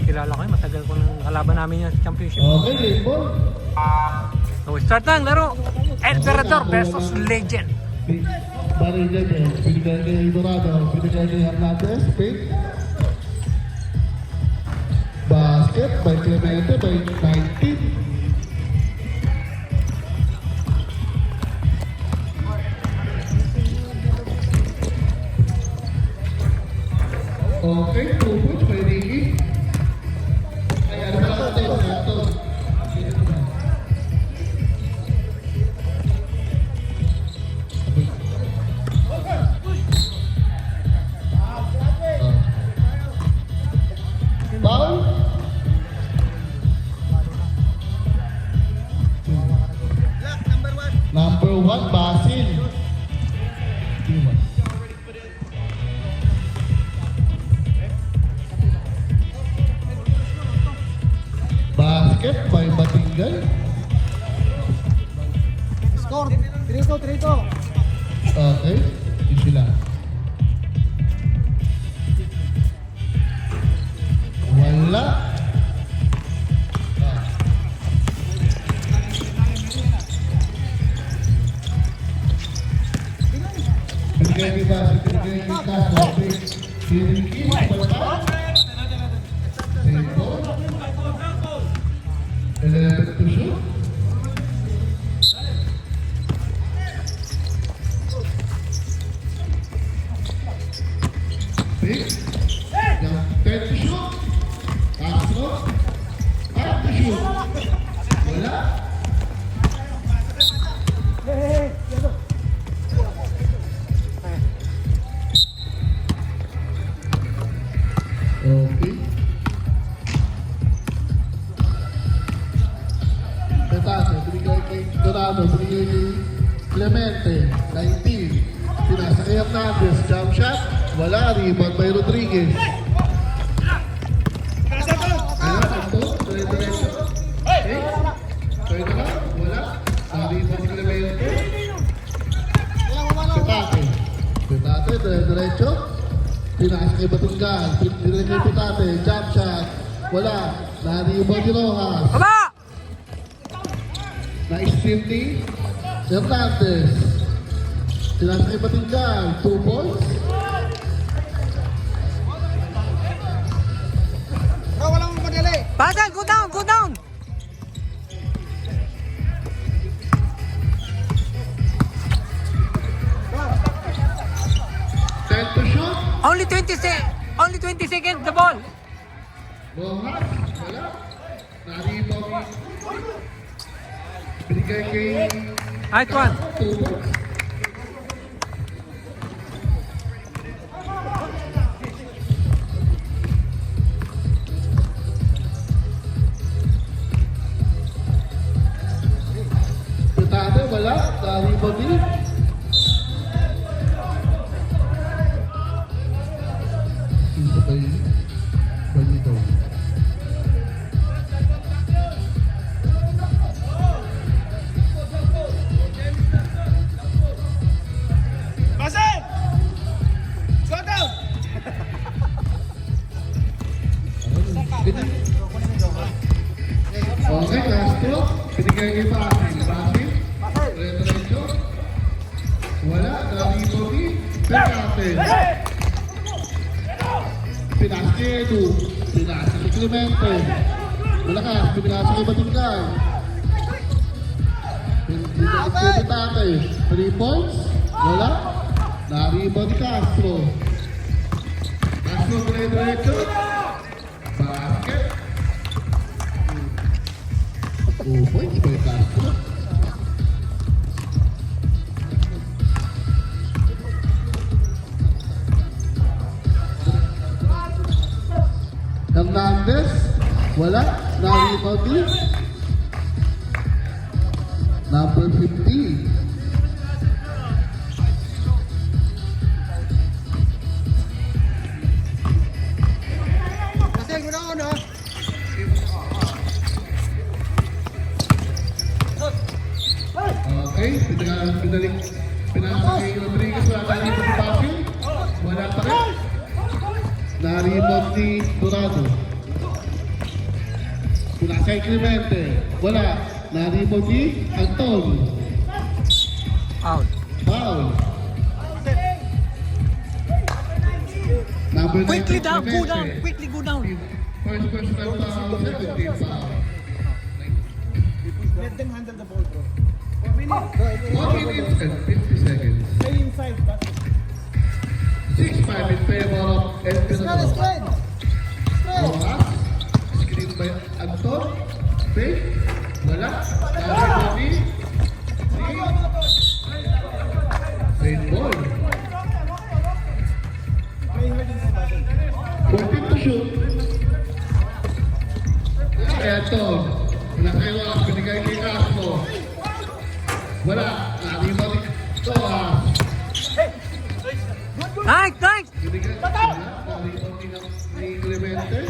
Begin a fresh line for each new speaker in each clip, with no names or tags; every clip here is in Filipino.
kilala ko yun. Matagal ko nang kalaban namin yung championship.
Okay, Rainbow.
So start na ang laro. Emperador versus Legend.
Barilla niya. Pinigay kay Dorado. Pinigay kay Hernandez. Pick. Basket by Clemente by 19. Okay, 2 points by Ricky. Ay, ano ba natin? Santos. Foul. Number 1, Basil. Basket by Batingan.
Score, 3-2.
Okay, yun sila. Wala. Binigay ni Basil, binigay ni Castro. Piniki, wala. Sebo. 11 to shoot. Pick. 10 to shoot. Castro. 5 to shoot. Wala. Okay. Petaso, binigay kay Dorado, binigay kay Clemente, 19. Pinasa kay Hernandez, jump shot, wala, rebound by Rodriguez. Ayun, sakto, dire-diretso. Okay, pwede na, wala, rebound si Clemente. Petate, dire-diretso. Pinasa kay Batungan, binigay kay Petate, jump shot, wala, rebound si Rojas.
Aba!
Nice shifting. Hernandez. Tinasa kay Batingan. 2 points.
Walang madali.
Bagal, go down, go down.
Ten to shoot.
Only 20 seconds the ball.
Rojas. Wala. Nari-bobby. Binigay kay...
Right one.
2 points. Petate, wala. Nari-bobby. Isa pa yun. Balito.
Basil! Shut down!
Okay, Castro. Binigay kay Basil. Basil. Retrecho. Wala. Nari-bobby. Petate. Pinasa kay Edu. Pinasa kay Clemente. Malakas. Pinasa kay Batingan. Pinasa kay Petate. 3 points. Wala. Nari-bobby Castro. Castro dire-diretso. Basket. 2 points by Castro. Hernandez, wala. Nari-bobby. Number 50.
Basil, muna ako na.
Okay, pinasa kay Rodriguez, wala tayo dito sa Basil. Wala pa rin. Na-rebound ni Dorado. kay Clemente. Wala. Na-rebound ni Anton.
Out.
Foul. Number 9,
Quickly down, go
Clemente.
down, quickly go down.
First personal foul, 17 foul.
Let them handle the ball, bro. 4 minutes.
1 minute and 50 seconds.
Stay inside.
6-5 in favor of El Pirador.
Spread.
Oras. Screen by Anton. Fake. Wala. Nasa ni Fake ball.
Play hard inside.
14 to shoot. Eto. Nakaiwa. Binigay kay Castro. Wala. Nariba ni Toas.
Nice, nice.
Binigay. Nariba ni Clemente.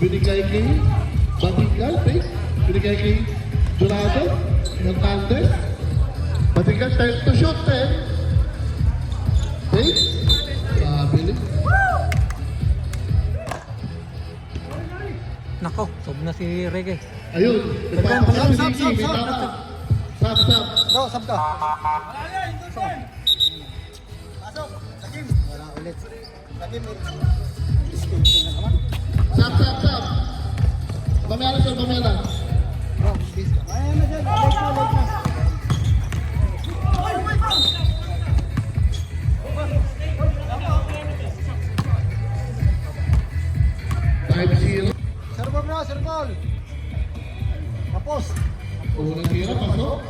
Binigay kay Batigal. Fake. Binigay kay Jurado. Hernandez. Batigal. Time to shoot. 10. Fake. Pabilis.
Nako, sob na si Reggae.
Ayun. Nagpapakita si
Sab,
Ricky.
sab,
May
sab,
tama.
sab.
Sab, sab.
Bro, sab ka. Pasok. Sakim. Wala ulit. Sakim. Escaping na naman.
Sab, sab, sab. Pamela, sir. Pamela.
Bro, bis ka. Ayan na dyan. Late na, late na.
5-0.
Serve bro, serve ball. Tapos.
Unang tira. Pasok.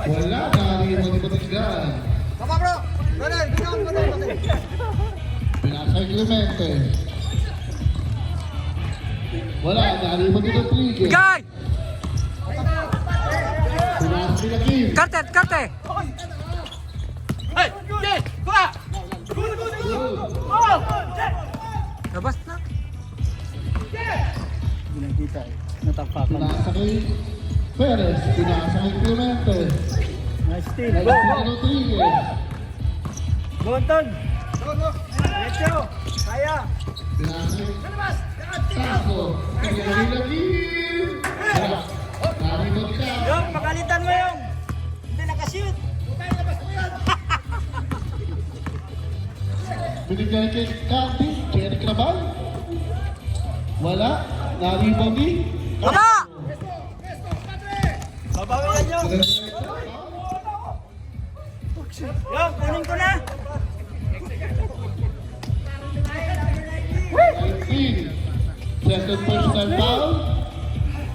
Wala. Nariba ni Batigal.
Tama bro. Brother, go down, go down.
Pinasay Clemente. Wala. Nariba ni Rodriguez.
Bigay!
Pinasay ni Kim.
Karte, karte! Labas na.
Hindi nakita eh. Natapakan.
Pinasa kay Perez. Pinasa kay Clemente.
Nice steal.
Pinasa kay Rodriguez.
Go, Anton. Go, go. Diretso. Kaya.
Pinasa kay Taco. Pinasa kay Kim. Naribot ka.
Yung, pagalitan mo yung. Hindi nakashoot.
Binigay kay Candy. Cherry Crabal. Wala. Naribot ni.
Baba!
Babawian nyo. Yung, kunin ko na.
19. Second personal foul.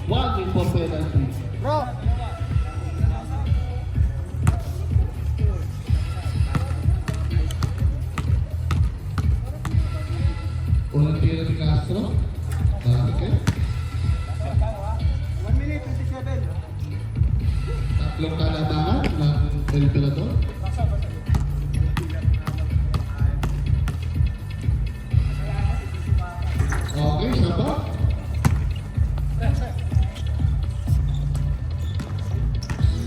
1 in for penalty.
Bro.
Unang tira ni Castro. Okay.
1 minute, 27.
Tatlong kalabangan ng El Pirador. Okay, saba.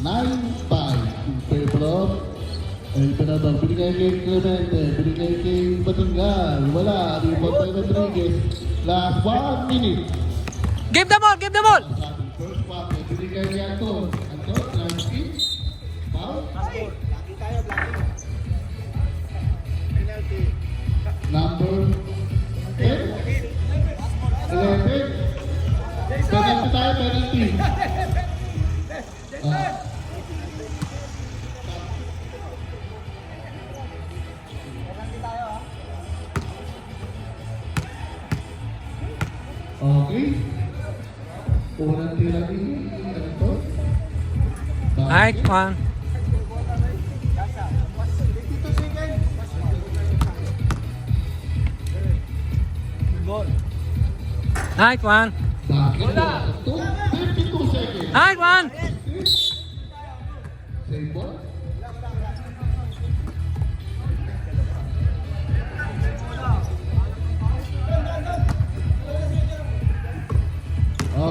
Nine five in favor of El Pirador. Binigay kay Clemente. Binigay kay Batingal. Wala. Rebound kay Rodriguez. Last 1 minute.
Give the ball, give the ball!
Sa ating first quarter, binigay ni Anton. Anton, last kick. Foul. Number 10. 11. Penalty tayo, penalty. Okay. Unang tira ni Anton.
Nice one.
52 seconds. Goal.
Nice one.
Bakit? 52 seconds.
Nice one.
Save ball.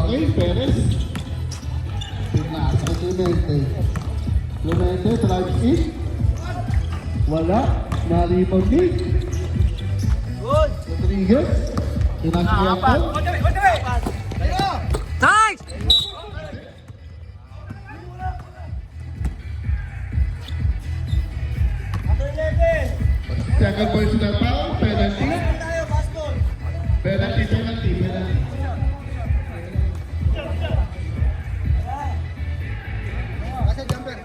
Okay, Perez. Pinasa kay Clemente. Clemente, drives in. Wala. Na-rebound din.
Good.
Rodriguez. Pinasa kay Apple.
Nice!
Second personal foul, penalty.
Tayo, basket.
Penalty.
Kasi jumper.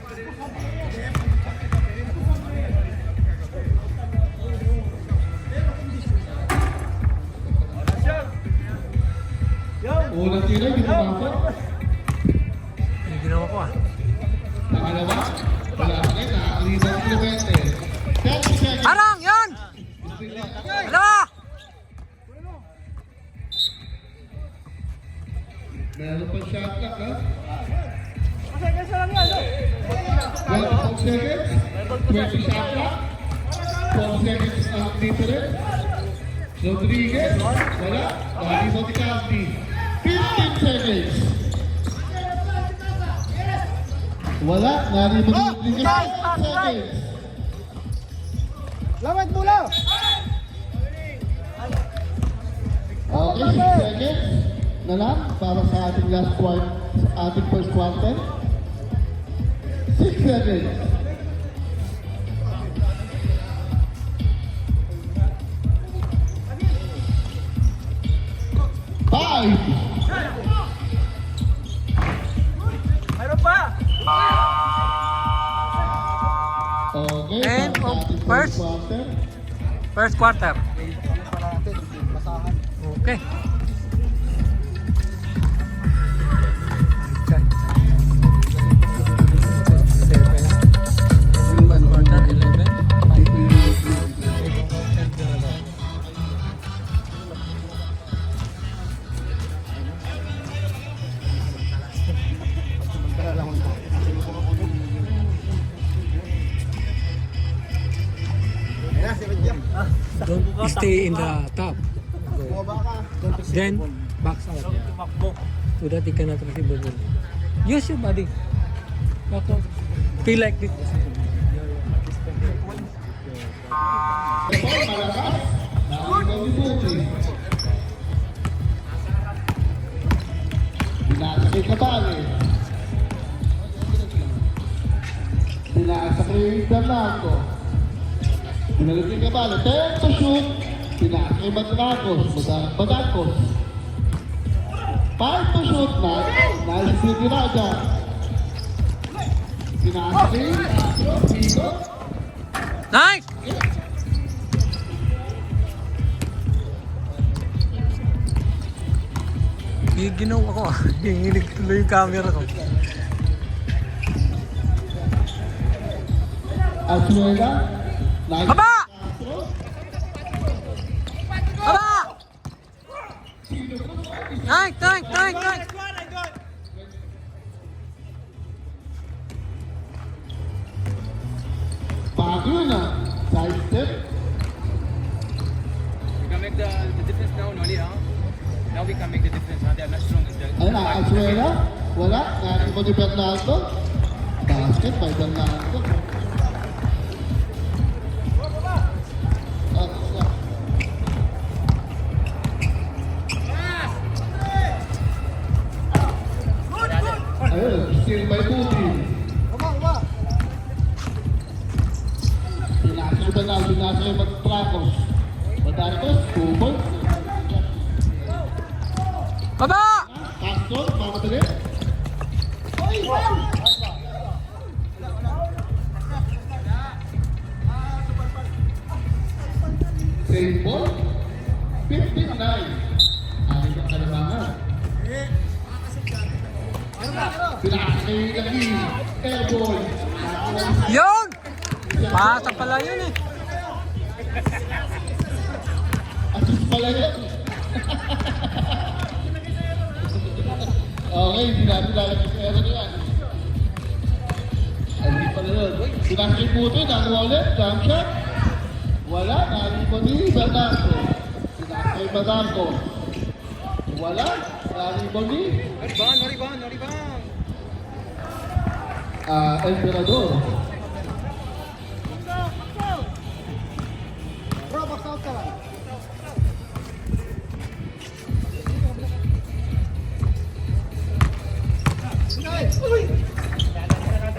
Unang tira, ginawa ko.
Yung ginawa ko ah.
Pangalawa, wala pa rin. Nakakaliban Clemente. 30 seconds.
Harang! Yun! Dalawa!
Meron pa shot clock, ha?
Kasi lang yan.
12 seconds. 20 shot clock. 12 seconds ang difference. Rodriguez, wala. Nakaliban si Caspi. 15 seconds. Wala. Nakaliban si Rodriguez. 10 seconds.
Lawat mula.
Okay, 6 seconds na lang para sa ating last quarter, sa ating first quarter. 6 seconds. Five.
Mayroon pa.
Okay,
And
para sa ating
first.
quarter.
First quarter.
Para natin, basahan.
Okay.
Ayan, si Benjam.
Don't stay in the top.
Bumaba ka.
Then, back out. So that you cannot receive the ball. Use your body. Back out. Feel like this.
Pinasakit na bali. Pinasakit yung Bernardo. Pinalagay ka bali. 10 to shoot. Pinasakit yung Badacos. 5 to shoot na. Nice City Raja. Pinasakit. Pico.
Nice! Ginawa ko ah. Hinginig tuloy yung camera ko.
Azuela. Nice.
Baba! Baba! Nice, nice, nice, nice!
Bago na. Side step.
We can make the difference now, Noli, huh? Now we can make the difference, huh? They are not strong in the...
Ayun na, Azuela. Wala. Natin ko ni Bernardo. Basket by Bernardo. Ayun, still by Buti.
Uma.
Pinasa ko na, pinasa yung Badacos. Badacos, 2 points.
Baba!
Castro, mamadali. Same ball. 59. Aling ang kalamangan. Pinasa kayo yung lagi. Airboy.
Yun! Pasa pala yun eh.
Asus pala yun. Okay, hindi natin lalagay sa ero na yan. Ay, hindi pala yun. Pinasa kayo puto, nakuha ulit. Jump shot. Wala, nalipo ni Bernardo. Pinasa kayo Bernardo. Wala. Na-rebound ni
No rebound, no rebound, no rebound.
Emperador.
Bro, box out ka lang.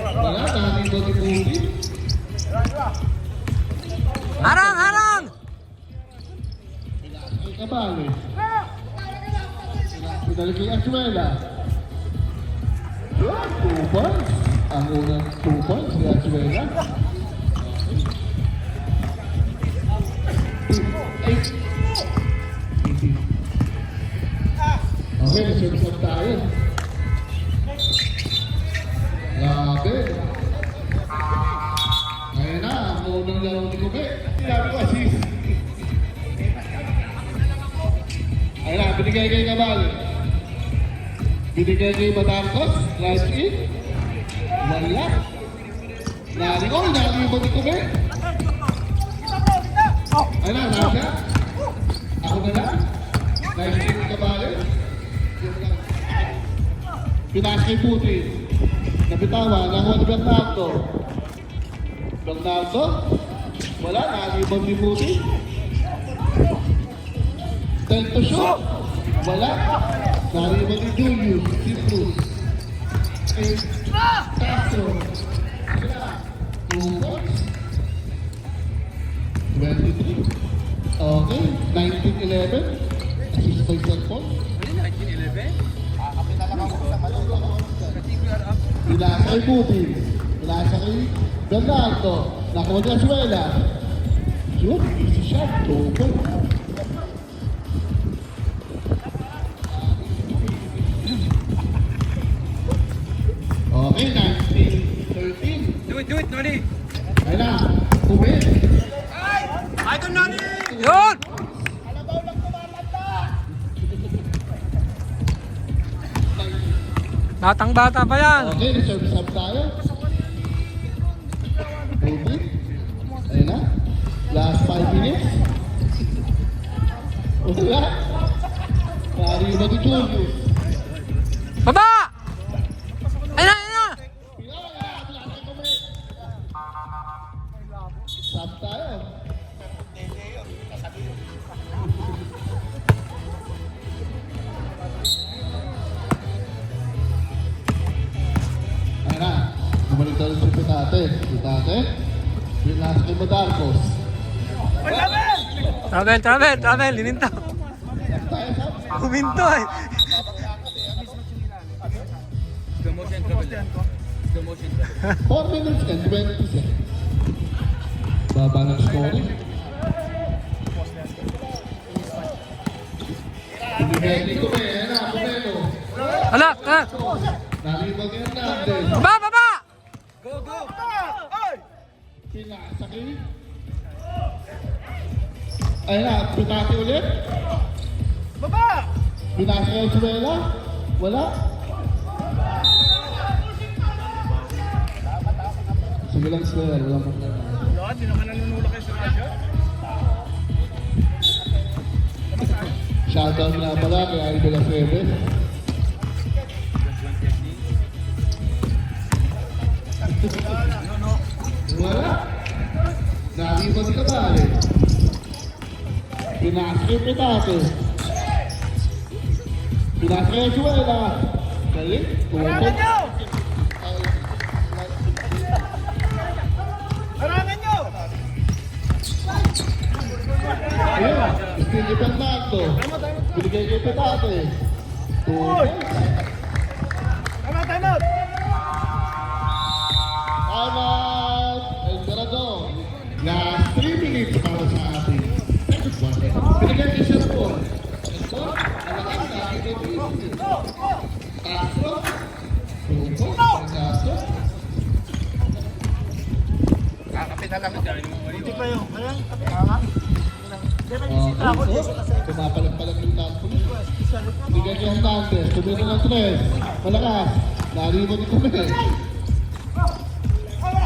Wala. Na-rebound ni Budi.
Harang, harang!
Ay Kabale. Pinalik kay Achuela. 2 points. Ang unang 2 points ni Achuela. 8. Okay, na-service up tayo. Grabe. Ngayon na, ang unang laro ni Kube. Sinabi ko, assist. Ayun na, binigay kay Kabal. Binigay kay Batarcos. Drive in. Wala. Narikol, naribog ni Kube. Ayun na, nasa. Ako na lang. Nice in ni Kabal. Pinas kay Putin. Nabitawan, nakuha ni Bernardo. Bernardo. Wala, naribog ni Putin. Time to shoot. Wala. Nariba ni Julius. Si Bruce. Eh, Castro. Wala. 2 points. 23. Okay. 19-11. Assist by cellphone.
Really, 19-11? I think we are up.
Pinasa kay Putin. Pinasa kay Bernardo. Nakuha ni Azuela. Shoot. Easy shot. 2 points. Okay, 19-13.
Do it, Noli.
Ayun na, Kube.
I don't know it.
Yun! Batang-bata pa yan.
Okay, reserve sub tayo. Kube. Ayun na. Last 5 minutes. Wala. Nariba ni Julius.
Baba! Ayun na, ayun na!
Sub tayo. Ayun na. Bumalik tayo sa Pitate. Pitate. Pinasa kay Batarcos.
Travel, lininta.
Tayo sub.
Huminto eh.
Slow motion trouble. Slow motion trouble.
4 minutes and 20 seconds. Baba ng scoring. Binigay ni Kube. Ayan na, Kumeno.
Alak, alak.
Nalibag yung Hernandez.
Baba!
Go, go.
Pinasa kay. Ayan na, Pitate ulit. Pinasa kay Azuela. Wala. Sige lang sila, walang problema.
Hindi naman nanunulak kayo sa radyo.
Shoutout nga pala kay Idol Aceves. Wala. Nalibag si Kabale. Pinasa kay Pitate. Pinasa kay Azuela. Galing. Tumupot.
Harangan nyo!
Ayun, still ni Bernardo. Binigay kay Pitate.
Time out!
Time out! Emperador. Last 3 minutes para sa ating second quarter. Binigay kay Sherpon. Ito, alakas na ating Castro. Castro.
Kakapit na lang. Buti pa yun. Ayan, kapit.
Tumapalag-palag yung tampo niya. Binigay kay Hernandez. Tumino ng 3. Malakas. Naribo ni Kume.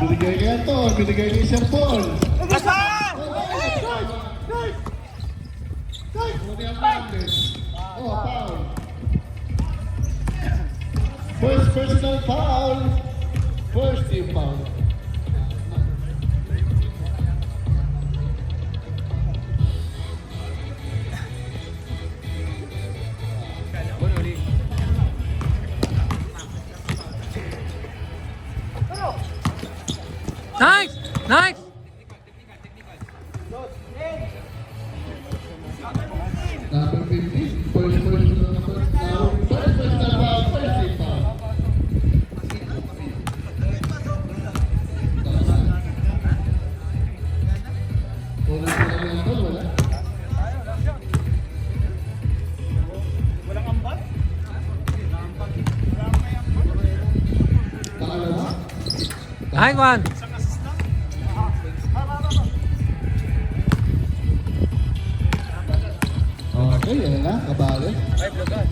Binigay kay Anton. Binigay kay Sherpon. Tumino Hernandez. Oh, foul. First personal foul. First team foul.
One only.
Nice! Nice!
Number 15. First personal foul. First personal foul. First team foul. Unang personal foul, wala.
Walang ambat?
Pangalawa.
Nice one!
Okay, yan na, kabali.
5 lugar.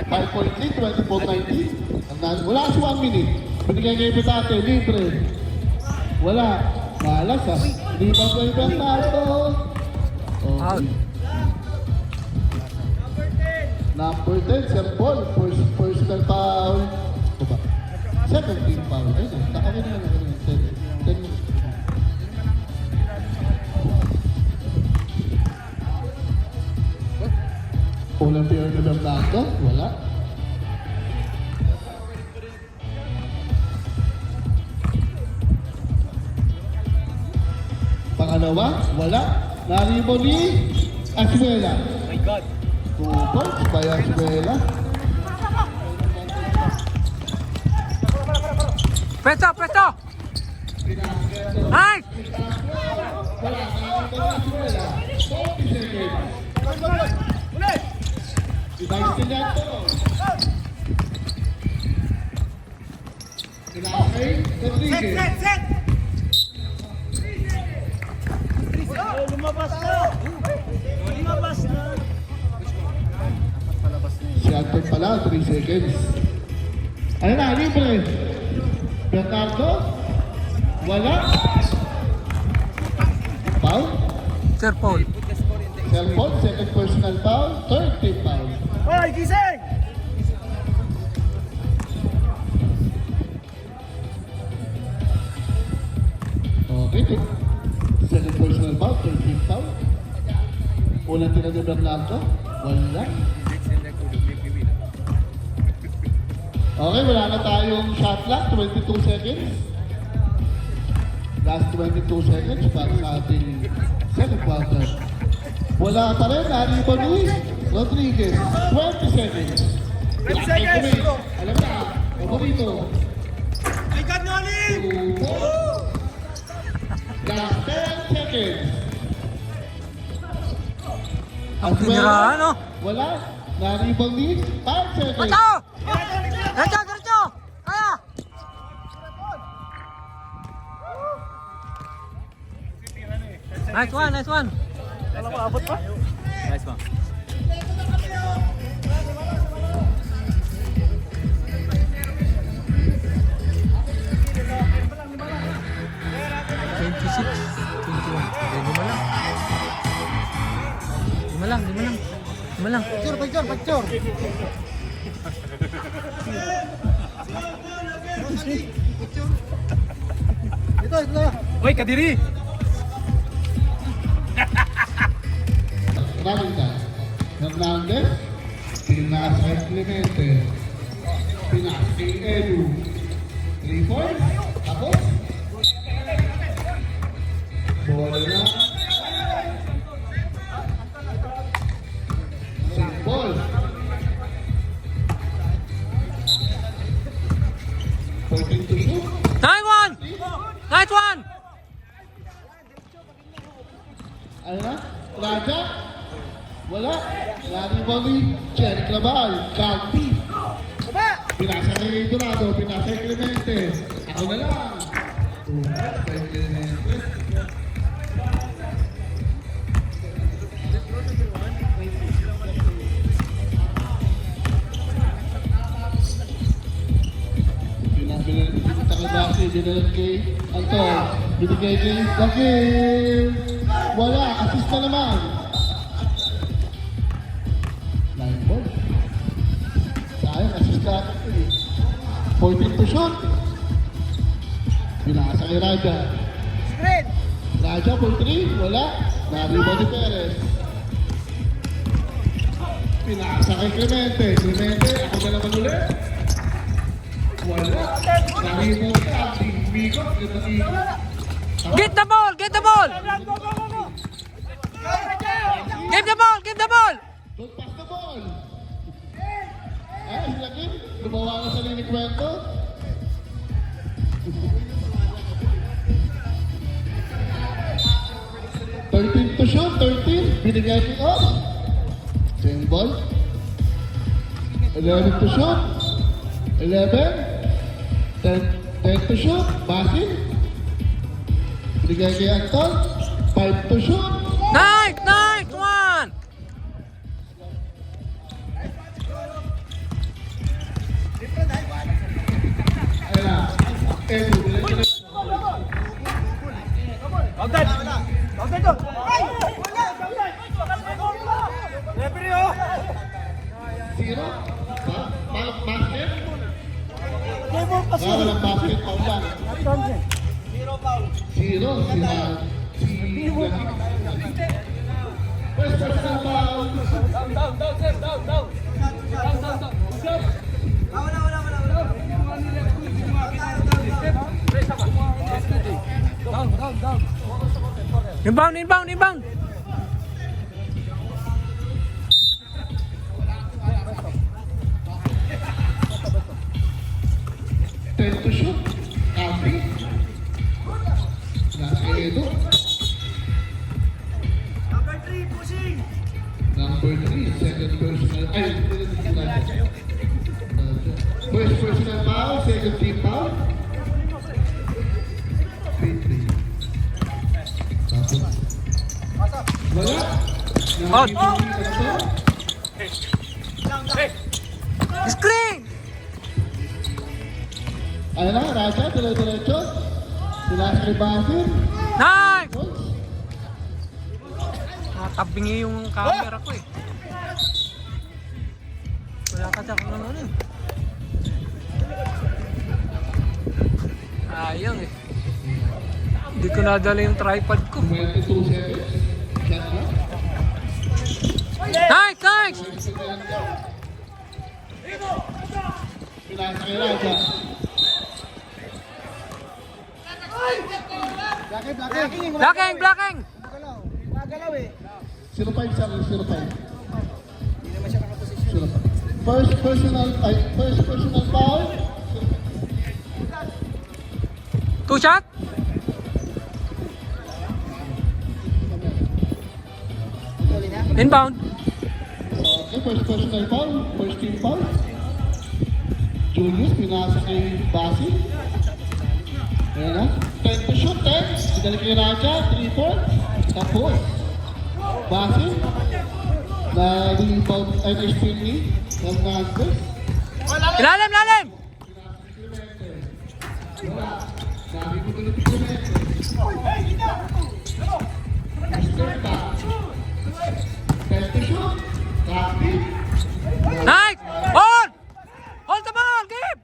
5.3, 24.90. Wala kasi 1 minute. Binigay kayo Petate, libre. Wala. Malas ah. Hindi pa kayo Petate.
Out.
Number 10, Sir Paul. Personal foul. Baba. Second team foul. Ayun na, nakawin na lang. 10 minutes. Unang player na Bernardo, wala. Pangalawa, wala. Naribo ni Aswela.
Oh my God.
2 points by Aswela.
Presto! Presto! Nice!
Wala. Naribo ni Aswela. 40 seconds. Device nila ito. Kinakay, Rodriguez.
Lumabas na! Lumabas na!
Si Anton pala, 3 seconds. Ano na, libre. Bernardo? Wala. Foul?
Sir Paul.
Put the score in the
Cellphone, second personal foul, third team foul.
Hoy, gising!
Okay, second personal foul, third team foul. Unang tira ni Bernardo, wala.
six in the could make me win.
Okay, wala na tayong shot clock, 22 seconds. Last 22 seconds para sa ating second quarter. Wala pa rin, naribo ni Rodriguez, 20 seconds.
20 seconds!
Alam na, paborito.
Ay, Ganoli!
Last 10 seconds.
Ang tinirahan, no?
Wala, naribo ni 5 seconds.
Presto! Diretso! Diretso! Kaya! Nice one! Nice one!
Alam mo, abot pa?
Nice one.
Lima lang.
Picture! Ito na.
Oy, Kadiri!
Ramita, Hernandez, Pinas kay Clemente, Pinas kay Edu, 3 points, tapos, bola na, St. Paul, 14 to shoot,
Nice one! Nice one!
ano na, Raja, wala, Lari Bali, Cherry Clabal, Calpi, pinasa kay Dorado, pinasa kay Clemente, ako na lang, kay Clemente, binigay kay Anton, binigay kay Zakir, wala, assist na naman. sa akin to eh. 14 to shoot. Pinasa kay Raja.
Screen!
Raja for 3, wala. Nariba ni Perez. Pinasa kay Clemente. Clemente, ako na naman ulit. Wala. Nariba ka. Tingmikot.
Get the ball! Get the ball! Give the ball! Give the ball!
Don't pass the ball. Ah, sila Kim. Gumawa ng sarili kwento. Thirteen to shoot, 13. Binigay king off. Same ball. 11 to shoot. 11. 10 to shoot. Basin. Binigay kay Anton. 5 to shoot.
Nice! Nice one!
Ayun na. Edu, binigay na.
Bagdad! Bagdad doon! Ay! Wala! Referee oh!
Zero. Basket.
Never pass
Ah, walang basket. Foul lang.
Zero foul.
Zero. First personal foul.
Inbound! Inbound! Inbound!
Ten to shoot. Abby. Nasa Edo.
Number 3, pushing!
Number 3, second personal. Ay, first personal foul, second team foul. 3-3. Tapos. Wala.
Out.
Nakikita
Screen!
Ayun na, Raja, dire-diretso. Sila sa Basin.
Nice! Tabingi yung camera ko eh. Wala ka sa kung ano eh. Ayang eh. Hindi ko nadala yung tripod ko.
22 seconds. Shot na.
Nice! Nice!
Pinasa kay Raja.
Blocking!
Blocking! Blocking!
Magalaw. Magalaw eh.
0-5 sa 0-5.
Hindi naman siya nakaposisyon.
0-5. First personal foul.
Two shot?
Tuloy na.
Inbound.
Okay, first personal foul. First team foul. Julius, pinasa kay Basi. Ayan na. 10 to shoot, 10. Sinalik kay Raja, 3 points. Tapos, Basi. Na-rebound, ay na-spin ni Hernandez.
Ilalim! Ilalim!
Sabi ko tuloy si Clemente. Estrella. 10 to shoot. Copy.
Nice! Hold! Hold the ball! Keep!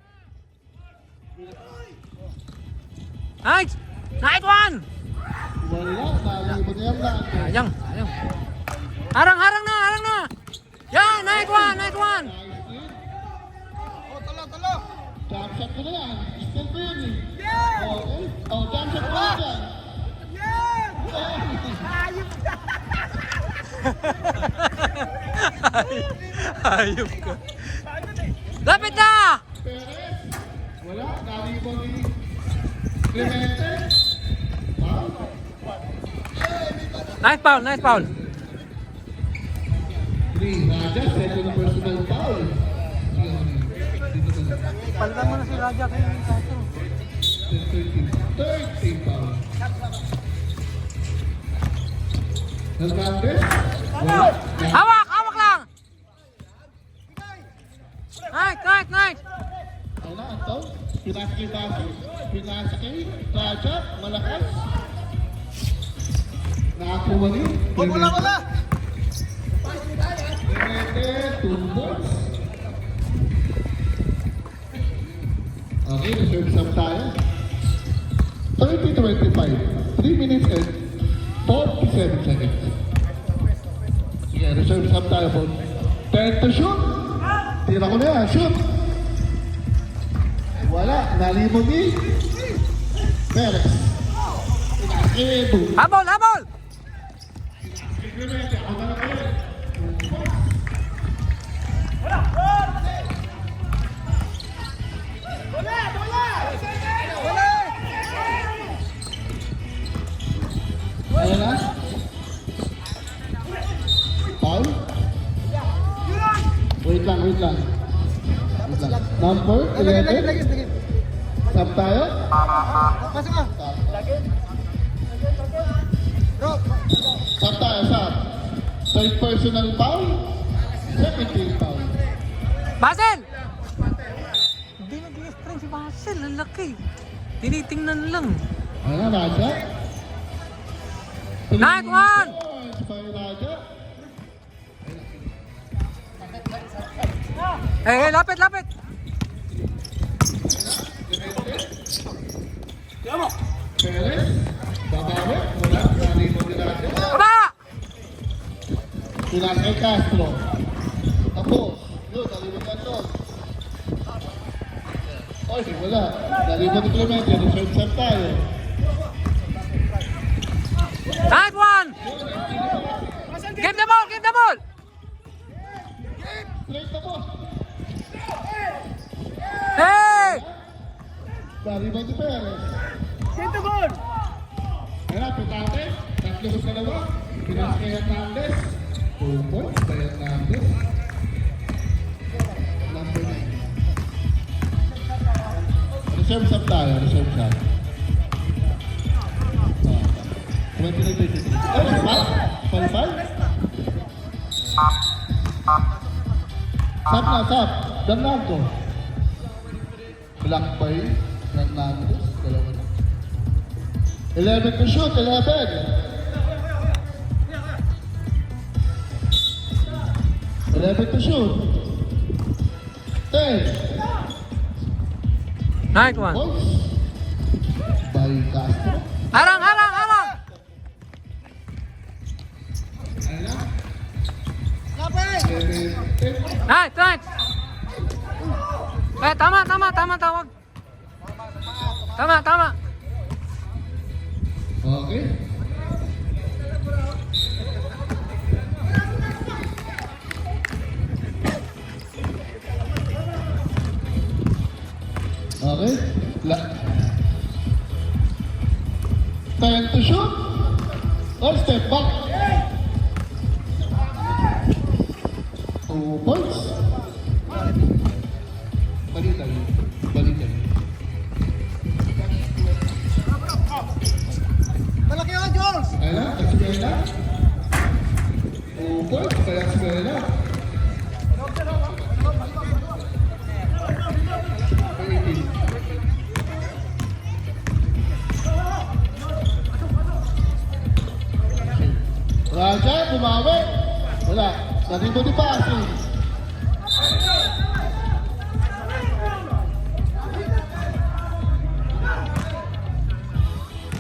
Nice! Nice one!
Wala, nalibot niya lang.
Sayang! Sayang! Harang! Harang na! Harang na! Yan! Nice one! Nice one!
Oh, talo!
Jump shot ko na yan. Still ko yun eh.
Yeah!
Okay. Oh, jump shot ko na yan.
Yeah! Ayun ka!
Ayop ka. Lapit na!
Perez. Wala, nalibot ni Clemente. Foul.
Nice foul! Nice foul!
3. Raja, second personal foul.
Palitan mo na si Raja kayo yung kaso.
13 foul. Hernandez. Wala.
Hawak! Hawak lang! Nice! Nice! Nice!
Wala, Anton. Pinasa kay Basi. Pinasa kay Raja. Malakas. Nakakuha ni.
Wala!
Clemente, 2 points. Okay, reserve sub tayo. 30-25. 3 minutes and 47 seconds. Sige, reserve sub tayo po. 10 to shoot. Tira ko na yan, shoot. Wala, nalimog ni Perez. Boom.
Habol, habol!
Ayan na. Foul. Wait lang. Wait lang. Number 11. Sub tayo.
Pasok ka. Drop.
Sub tayo, sub. Third personal foul. Second team foul.
Basel! Hindi nag-i-explain si Basel. Ang laki. Tinitingnan lang.
Ayan na, Raja.
Nice one!
Si Raja.
Eh, lapit, lapit!
Perez. Babawi. Wala. Nalimog ni Raja.
Baba!
Sila kay Castro. Tapos. Yun, nalimog ka doon. Oy, wala. Nalimog ni Clemente. Reserve sub tayo.
Nice one! Give the ball, give the ball!
Straight na po.
Hey!
Nalimog ni Perez.
Get the ball.
Kaya, Pitate. Tatlo sa dalawa. Pinas kay Hernandez. 2 points kay Hernandez. Number 9. Reserve sub tayo. Reserve sub. 29-33. Oh, Palpal? Sub na, sub. Bernardo. Black by Hernandez. Dalawa na. 11 to shoot, 11. 11 to shoot. 10
Nice one.
points by Castro.
Harang, harang, harang!
Lapit.
10.
Nice, nice! Eh, tama, tama, tama, tawag. Tama, tama.
Okay. Okay. 10 to shoot. Or step back. 2 points. Balikan. Balikan.
Malaki ako, Jules.
Ayun na, Escuela. 2 points kaya Escuela. 18. Raja, bumawi. Wala. Naribo ni Pasig.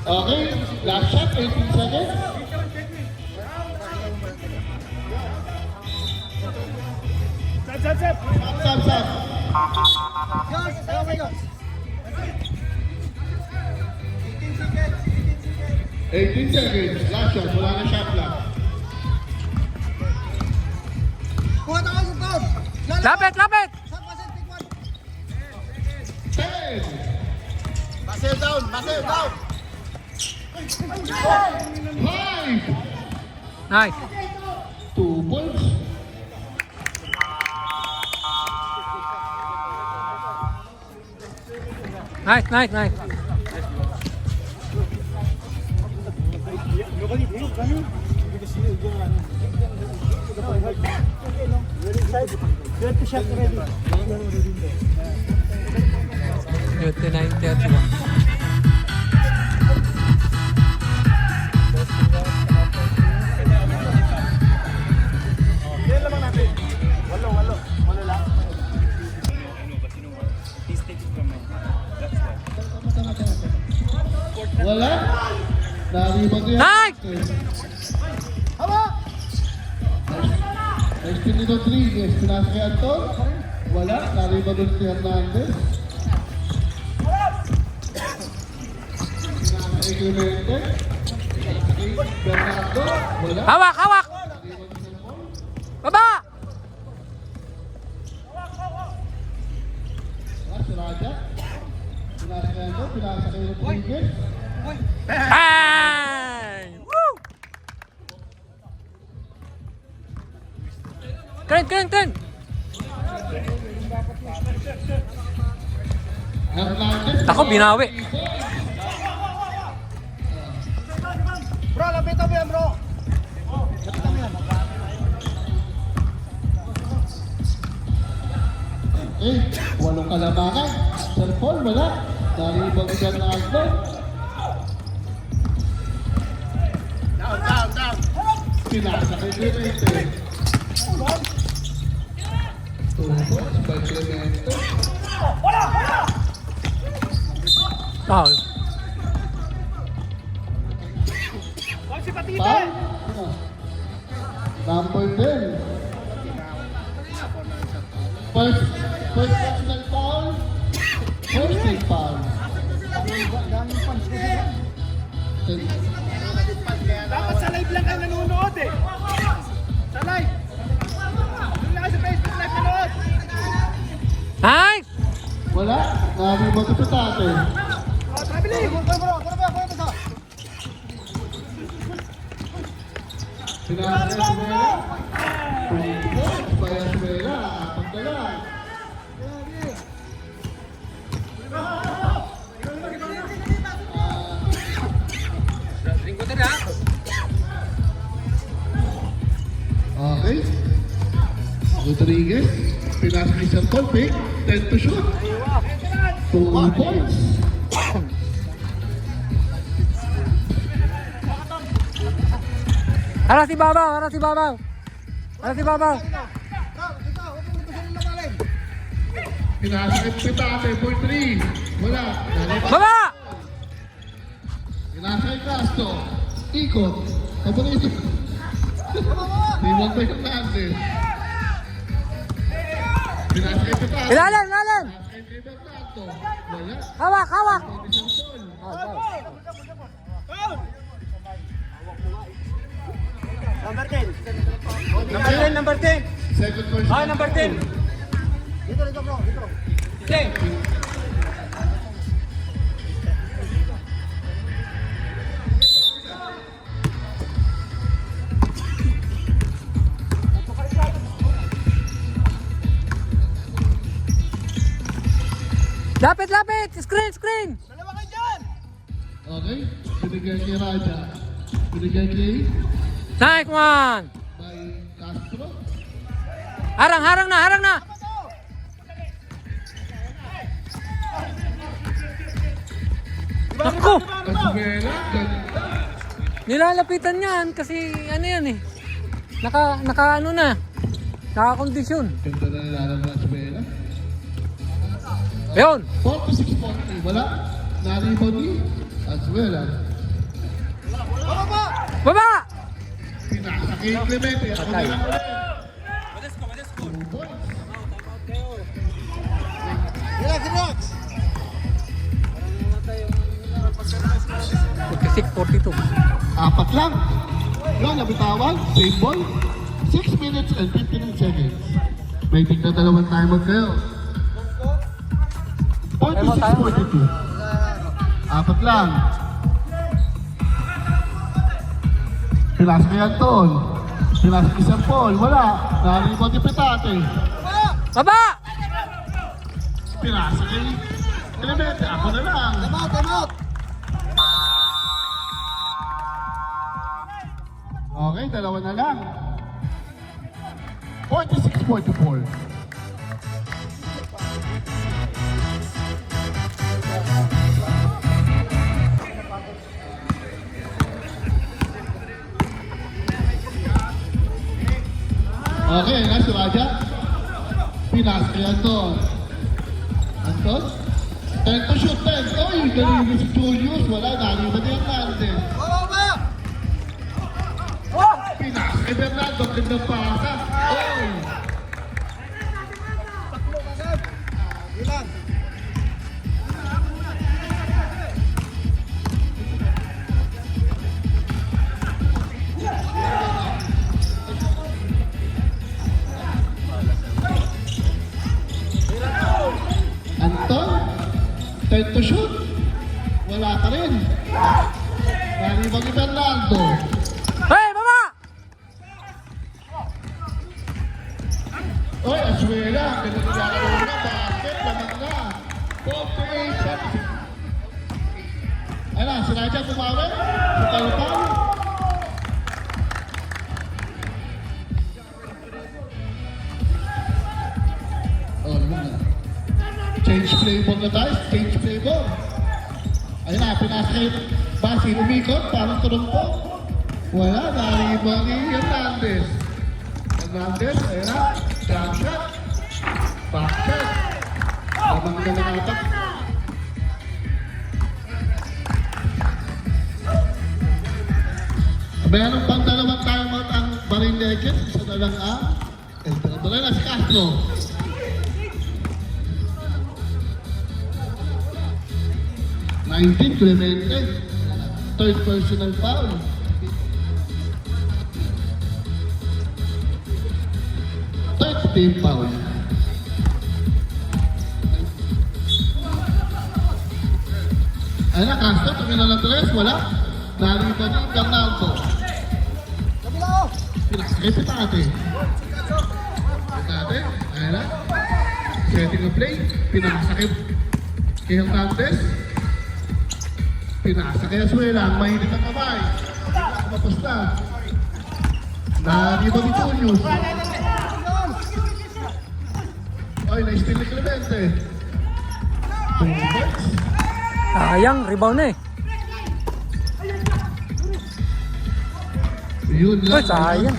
Okay, last shot, 18 seconds. Sab.
Jules, ayaw kayo.
18 seconds, last shot, wala na shot clock.
Kuha tayo sa top.
Lapit, lapit!
Saan pa sa take one?
10,
Basel down, Basel down.
5,
Nice.
2 points.
Nice, nice, nice. Good, 9-31.
He's taking from me.
Wala. Na-rebound yan.
Nice!
Next ni Rodriguez. Pinasa kay Anton. Wala. Na-rebound ulit si Hernandez. Pinasa kay Clemente. Kay Bernardo. Wala.
Hawak, hawak! Baba!
Si Raja. Pinasa kay Anton. Pinasa kay Rodriguez.
Ay! Woo! Keren.
Hernandez.
Ako, binawi.
Bro, lapitan mo yan, bro. Lapitan mo yan.
Walong kalamangan. Cellphone, wala. Na-rebound si Bernardo.
Down.
Pinasa kay Clemente. 2 points by Clemente.
Foul.
Foul? Number 10. First personal foul. First team foul.
Daming punch ko siya.
Dapat sa live lang kayo nanonood eh. Sa live. Doon lang kayo sa Facebook live nanonood.
Nice!
Wala. Nami-rebound si Petate.
Oh, traveling.
Bro, bro.
Pinasa kay Suela. 2 points by Suela. Apat na lang.
Drink water ha.
Okay. Rodriguez. Pinasa kay Santon. Pick. 10 to shoot. 2 points.
Harap si Babaw.
Pinasa kay Petate. 4-3. Wala.
Baba!
Pinasa kay Castro. Ikot. Paborito. Rebound by Hernandez. Pinasa kay Petate.
Ilalim!
Pinasa kay Bernardo. Wala.
Hawak!
Number 10.
Second person.
Ah, number 10.
Dito, bro. Dito.
Okay.
Lapit! Screen!
Dalawa kayo dyan.
Okay. Binigay kay Raja. Binigay kay
Nice one!
by Castro.
Harang na! Naku!
Casuela. Ganda.
Nilalapitan niyan kasi ano yan eh. Naka ano na. Naka-kondisyon.
Ganda na nilalang ng Casuela.
Ayun!
46-40. Wala. Na-rebound ni Casuela.
Baba!
Pinasa kay Clemente. Ako na lang ulit.
Relax.
46-42.
Apat lang. Wala, nabitawan. Same ball. 6 minutes and 59 seconds. May tignan dalawang timeout kayo. 46-42. Apat lang. Pinasa kay Anton. Pinasa kay San Paul. Wala. Nalibot ni Petate.
Baba!
Pinasa kay Clemente. Ako na lang.
Time out.
Okay, dalawa na lang. 46-44. Okay, nga si Raja. Pinas kay Anton. Anton? 10 to shoot, 10. Oy, galing si Julius. Wala, naliban niya ang Hernandez. Pinas kay Bernardo, gandang pasa. Oy!
Ilan?
Anton, 10 to shoot. Wala pa rin. Naliban ni Bernardo.
Hey, baba!
Oy, Asuela. Ganda na gagawin na. Basket, lamang na. 48. Ayun na, si Raja tumawi. Sa talapang. Oh, yun na. Change flavor na tayo. Change flavor. Ayun na, pinasa kayo. Basil, umikot. Parang turumpo. Wala, nariba ni Hernandez. Hernandez, ayun na. Jump shot. Back shot. Lamang na lang atak. Meron pang dalawang timeout ang Baril Legends. Isa na lang ang Emperador na si Castro. Clemente. Third personal foul. Third team foul. Ayun na, Castro. Tumila ng tres. Wala. Narito ni Bernardo. Pinakasakay si Tate. Tate, ayun na. Setting a play. Pinakasakay kay Hernandez. Pinakasakay Asuela. Ang mainit ang kamay. Kumapos na. Narito ni Julius. Ay, na-steal ni Clemente. 2 points.
Sayang, rebound na eh.
Yun
Oh,
lang.
sayang.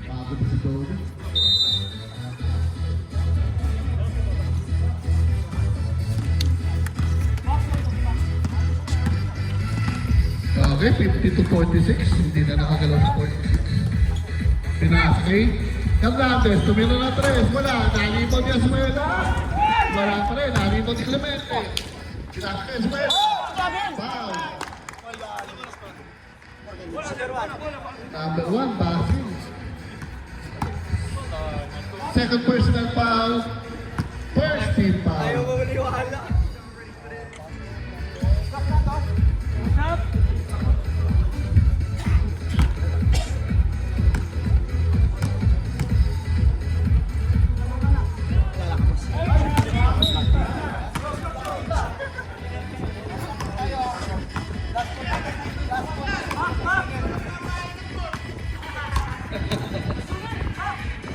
Pagod si Dodo. Okay, 50-46. Hindi na nakagalaw sa 46. Pinasakay. Hernandez, tumino na tres. Wala. Nalibon ni Asuela. Wala pa rin. Nalibon ni Clemente. Pinasakay Asuela. Foul. Number 1, Basil. Second personal foul. First team foul.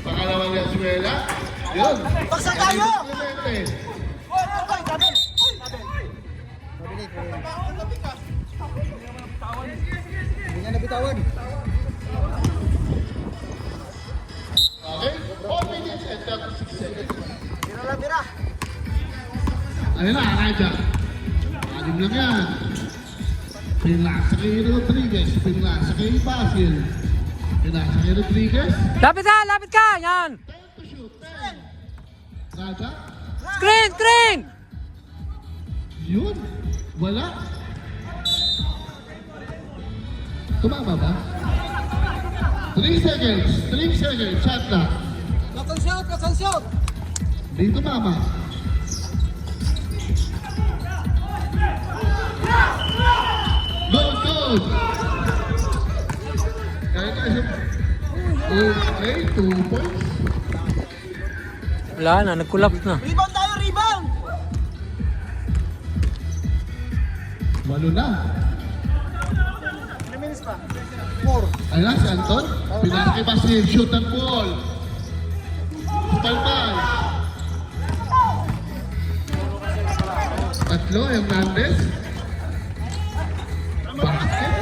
Pangalawang ni Asuela. Yun.
Baksa tayo!
Clemente.
Hindi nga nabitawan.
Okay, 4 minutes and 36 seconds.
Bira lang, bira.
Ayun na, Raja. Anim lang yan. Pinasa kay Rodriguez. Pinasa kay Basil. Pinasa kay Rodriguez.
Lapit ka! Yan!
10 to shoot. 10. Raja.
Screen! Screen!
Yun. Wala. Tumama ba? 3 seconds. 3 seconds. Shot na.
Lock and shoot!
Hindi tumama. Good! Kaya tayo. Okay, 2 points.
Wala na, nag-collapse na.
Rebound tayo, rebound!
8 na.
3 minutes pa. 4.
Ayun na, si Anton. Pinasa kay Basil. Shoot and ball. Palpal. Tatlo, Hernandez. Basket.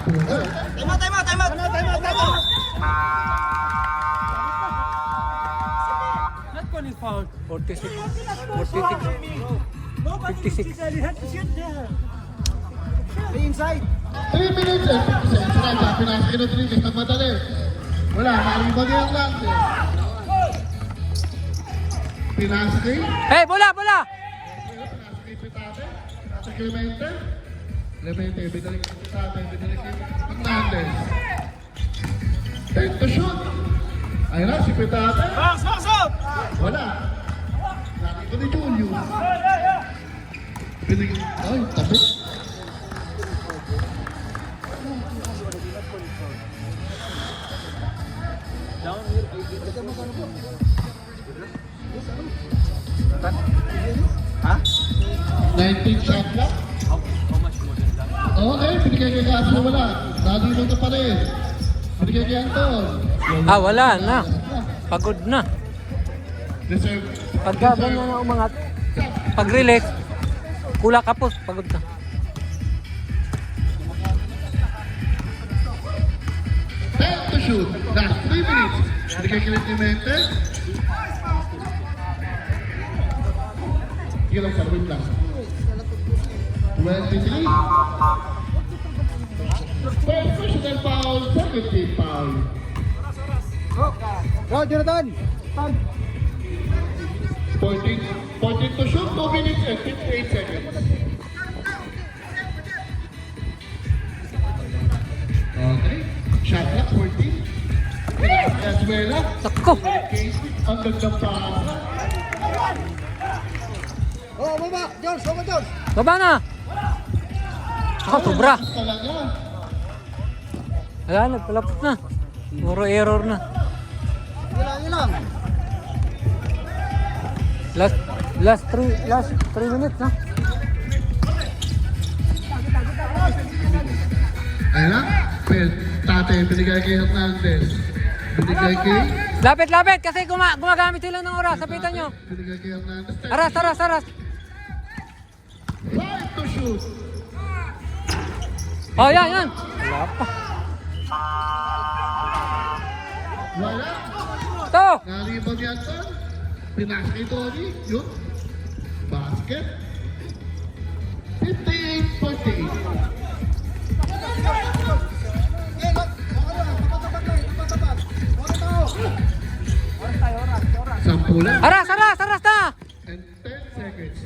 10 na.
46. 56.
Inside.
3 minutes and 50 seconds. Raja, pinasa kay Rodriguez. Nagmadali. Wala, nalibag yung Hernandez. Pinasa kay.
Hey, bola, bola!
Pinasa kay Pitate. Pinasa kay Clemente. Clemente, binalik kay Pitate. Binalik kay Hernandez. Time to shoot. Ayun na, si Pitate. Wala. Nakita ni Julius. Binigay. Ay, tabi.
Ha?
19 shot clock. Okay, binigay kay Castro, wala. Nalibag na pa rin. Binigay kay Anton.
Ah, wala na. Pagod na.
Reserve.
Pagka ganyan na umangat, pag-release, kula kapos, pagod na.
Time to shoot. Last 3 minutes. Binigay kay Clemente. Sige lang, sir. Wait lang. 23. First personal foul, second team foul.
Go, Jonathan.
14 to shoot, 2 minutes and 58 seconds. Okay. Shot clock, 14. Esmela.
Sakko!
Casey, ang gandang pasa.
Oh, baba. Jones, baba, Jones.
Baba na! Ako, sobra.
Talaga.
Wala, nagpalapot na. Puro error na.
Ilang.
Last 3 minutes na.
Ayun na. Tate, binigay kay Hernandez. Binigay kay...
Lapit kasi gumagamit sila ng oras. Sapitan nyo.
Binigay kay Hernandez.
Aras.
Right to shoot.
Oh, yan. Wala pa.
Wala.
To!
Nalibag yan to. Pinasa kay Tony. Yun. Basket. 58-48. Sampulan.
Aras na!
And 10 seconds.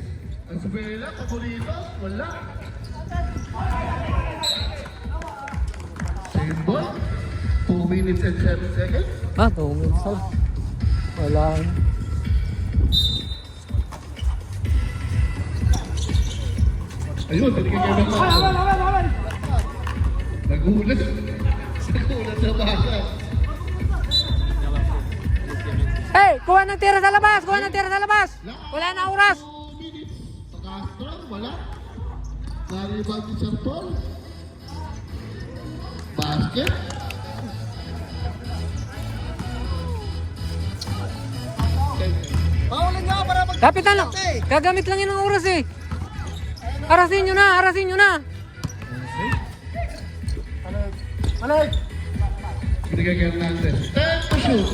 Asbela, paborito. Wala. Same ball. 2 minutes and 7 seconds.
Ah, 2 minutes na. Wala.
Ayun, binigay kayo ng mga. Nagulat. Nagulat sa basa.
Hey, kuha ng tira sa labas! Wala na oras!
2 minutes. Sa Castro, wala. Nalibag ni Sir Paul. Basket.
Paulin nga para mag...
Lapit na lang! Gagamit lang yun ng oras eh! Arasin nyo na!
Malay.
Binigay kay Hernandez. 10 to shoot.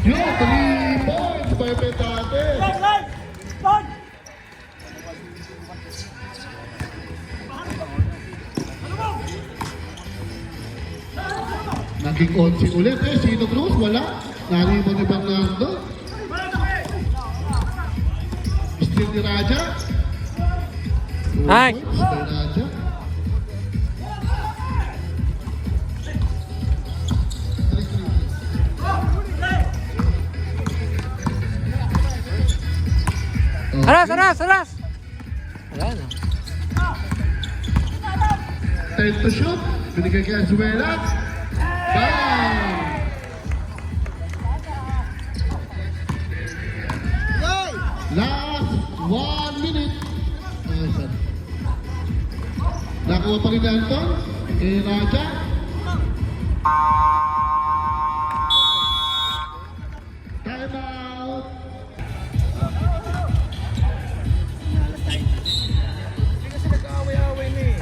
Yun, 3 points by Petate. Naging konsi ulit eh. Sino Cruz? Wala. Nalibang ni Bernardo. Steal ni Raja. 4
Ay.
points by Raja. Okay.
Aras! Wala na.
Time to shoot. Binigay kay Azuela. Bang!
Yay!
Last 1 minute. Okay, sir. Nakuha pa rin ni Anton. Kay Raja. Time out.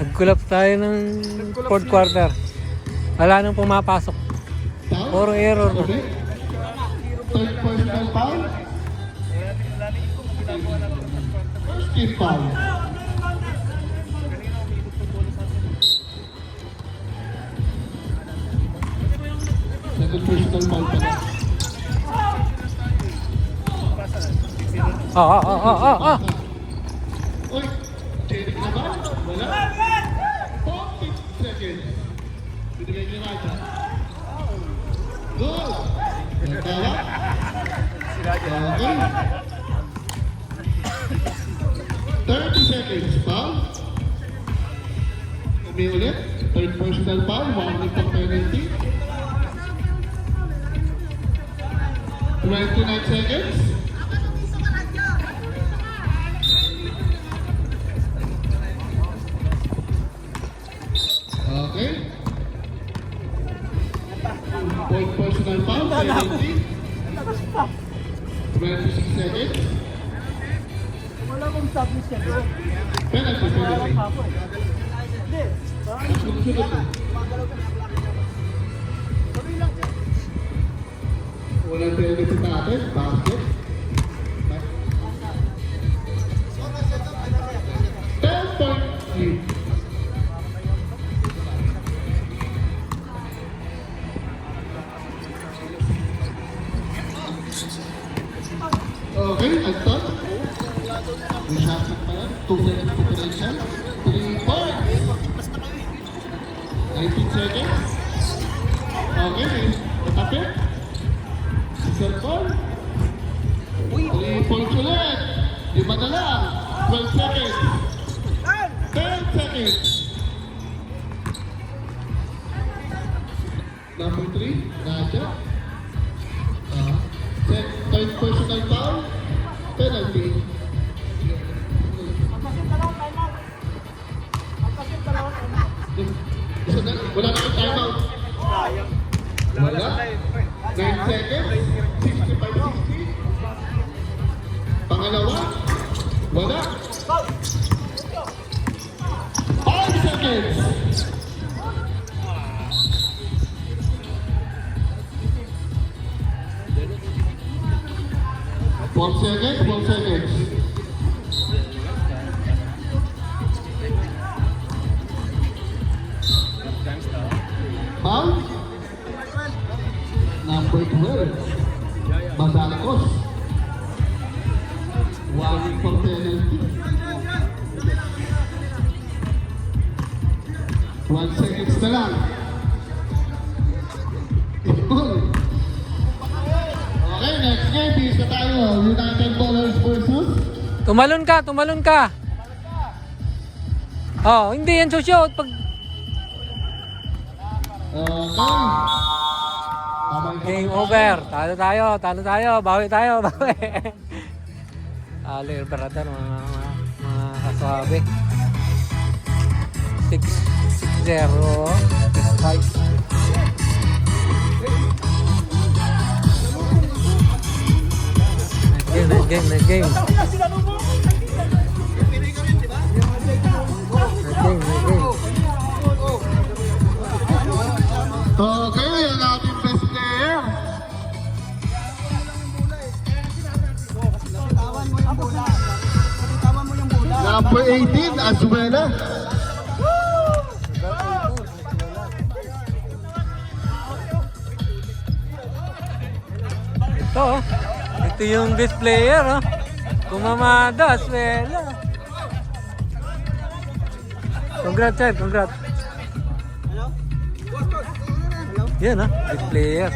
Nag-collapse tayo ng fourth quarter. Wala nang pumapasok.
Foul?
Puro error na.
Okay. Third personal foul. First team foul. Second personal foul pa lang. Uy, check na ba? Wala. 40 seconds. Binigay niya Raja. Goal! Nagtawa? Okay. 30 seconds. Foul. Umi ulit. Third personal foul. Warning pang penalty. 29 seconds. Okay. Fourth personal foul, penalty. 26 seconds.
Wala kong submit siya.
Penalty, penalty.
Hindi.
Sunod-sunod na. Walang penalty natin, basket. 10-point lead. Okay, Anton. May shot pa yan. 2 minutes preparation. 3 points. 19 seconds. Okay, matapit. Si Sir Paul. 3 points ulit. 5 na lang. 12 seconds. 10 seconds. Number 3, Nadia. Third personal foul. Penalty. Wala na yung timeout. Wala. 9 seconds. 65-60. Pangalawa. Wala. 5 seconds. One seconds. Foul. Number 12. Badalcos. One for penalty. 1 seconds na lang. Okay, next game. Bisa tayo. United Ballers versus
Tumalon ka. Oh, hindi yan shoot pag
okay.
game over. Talo tayo. Bawi tayo. Ali, brother, mga kaswabe. 6-0. 6-5. Next game.
Okay, ang ating best player. Number 18, Azuela.
Ito yung best player, oh. Kumamada, Aswela. Congrats, sir. Congrats. Yan, best player.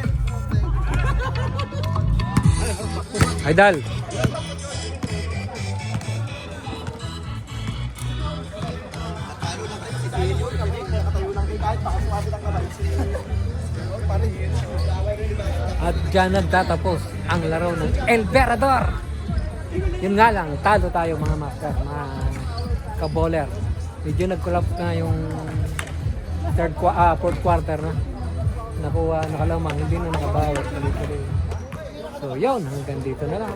Idol. At dyan nagtatapos ang laro ng El Berador. Yun nga lang, talo tayo mga master, mga kaboler. Medyo nag-collapse na yung fourth quarter na. Nakalamang, hindi na nakabawat. So yun, hanggang dito na lang.